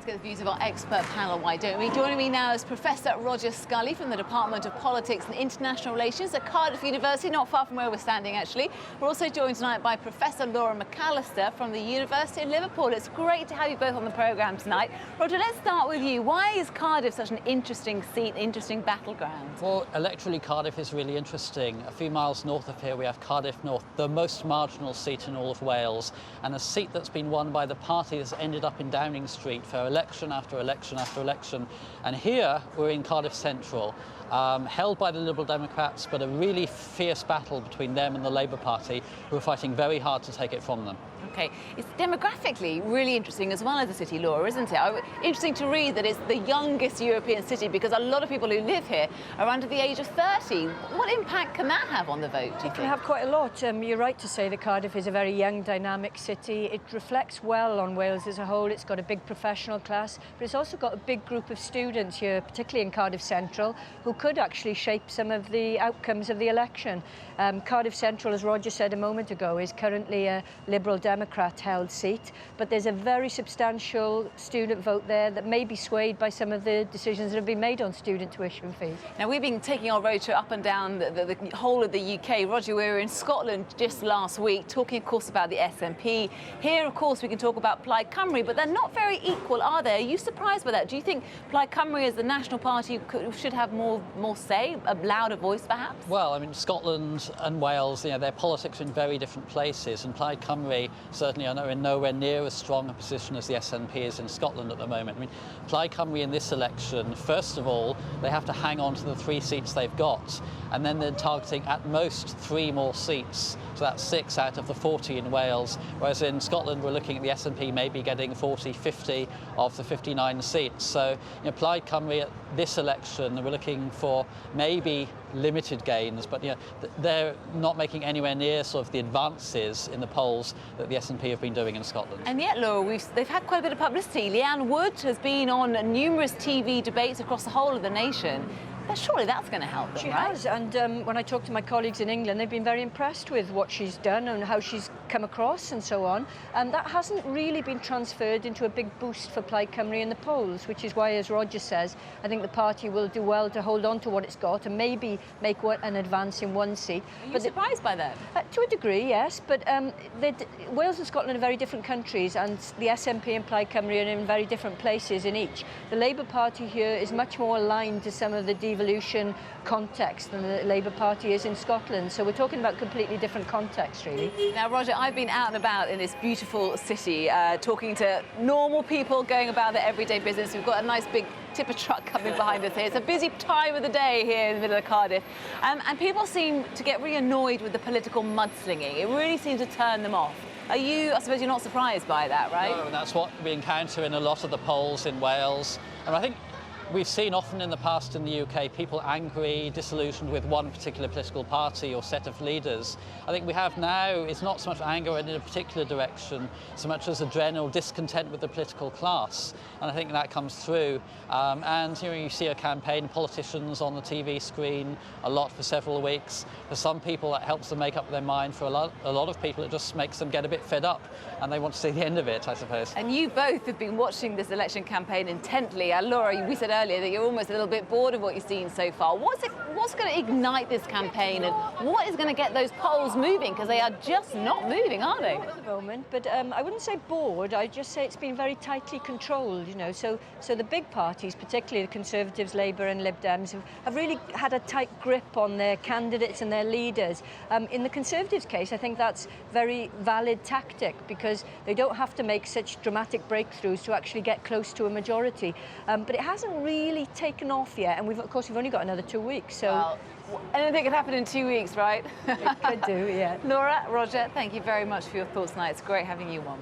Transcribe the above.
Let's get the views of our expert panel, why don't we? Joining me now is Professor Roger Scully from the Department of Politics and International Relations at Cardiff University, not far from where we're standing actually. We're also joined tonight by Professor Laura McAllister from the University of Liverpool. It's great to have you both on the programme tonight. Roger, let's start with you. Why is Cardiff such an interesting seat, interesting battleground? Well, electorally Cardiff is really interesting. A few miles north of here we have Cardiff North, the most marginal seat in all of Wales, and a seat that's been won by the party that's ended up in Downing Street for election after election after election. And here we're in Cardiff Central, held by the Liberal Democrats, but a really fierce battle between them and the Labour Party, who are fighting very hard to take it from them. OK, it's demographically really interesting as well as the city, Laura, isn't it? Interesting to read that it's the youngest European city because a lot of people who live here are under the age of 30. What impact can that have on the vote, do you think? It can have quite a lot. You're right to say that Cardiff is a very young, dynamic city. It reflects well on Wales as a whole. It's got a big professional class, but it's also got a big group of students here, particularly in Cardiff Central, who could actually shape some of the outcomes of the election. Cardiff Central, as Roger said a moment ago, is currently a Liberal Democrat-held seat, but there's a very substantial student vote there that may be swayed by some of the decisions that have been made on student tuition fees. Now, we've been taking our road trip up and down the whole of the UK. Roger, we were in Scotland just last week, talking, of course, about the SNP. Here, of course, we can talk about Plaid Cymru, but they're not very equal, are they? Are you surprised by that? Do you think Plaid Cymru as the national party should have more say, a louder voice, perhaps? Well, I mean, Scotland and Wales, you know, their politics are in very different places, and Plaid Cymru certainly are in nowhere near as strong a position as the SNP is in Scotland at the moment. I mean, Plaid Cymru in this election, first of all, they have to hang on to the 3 seats they've got, and then they're targeting at most 3 more seats. So that's 6 out of the 40 in Wales, whereas in Scotland we're looking at the SNP maybe getting 40, 50 of the 59 seats. So, you know, Plaid Cymru at this election, we're looking for maybe limited gains, but you know, they're not making anywhere near sort of the advances in the polls that the SNP have been doing in Scotland. And yet, Laura, they've had quite a bit of publicity. Leanne Wood has been on numerous TV debates across the whole of the nation. But surely that's going to help them, She right? has, and when I talk to my colleagues in England, they've been very impressed with what she's done and how she's come across and so on. And that hasn't really been transferred into a big boost for Plaid Cymru in the polls, which is why, as Roger says, I think the party will do well to hold on to what it's got and maybe make an advance in 1 seat. Are you surprised by that? To a degree, yes, but Wales and Scotland are very different countries, and the SNP and Plaid Cymru are in very different places in each. The Labour Party here is much more aligned to some of the devolution context than the Labour Party is in Scotland, so we're talking about completely different contexts, really. Now, Roger, I've been out and about in this beautiful city, talking to normal people going about their everyday business. We've got a nice big tipper truck coming behind us here. It's a busy time of the day here in the middle of Cardiff. And people seem to get really annoyed with the political mudslinging. It really seems to turn them off. I suppose you're not surprised by that, right? No, and that's what we encounter in a lot of the polls in Wales. And I think we've seen often in the past in the UK people angry, disillusioned with one particular political party or set of leaders. I think we have now is not so much anger in a particular direction, so much as a general discontent with the political class. And I think that comes through. And you know, you see a campaign, politicians on the TV screen a lot for several weeks. For some people that helps them make up their mind. For a lot of people it just makes them get a bit fed up and they want to see the end of it, I suppose. And you both have been watching this election campaign intently. Laura, we said earlier that you're almost a little bit bored of what you've seen so far. What's going to ignite this campaign, and what is going to get those polls moving? Because they are just not moving, are they? At the moment, but I wouldn't say bored. I'd just say it's been very tightly controlled, you know. So the big parties, particularly the Conservatives, Labour and Lib Dems, have really had a tight grip on their candidates and their leaders. In the Conservatives' case, I think that's very valid tactic because they don't have to make such dramatic breakthroughs to actually get close to a majority. But it hasn't really taken off yet, and of course we've only got another 2 weeks. So well, anything could happen in 2 weeks, right? It could do, yeah. Laura, Roger, thank you very much for your thoughts tonight. It's great having you on.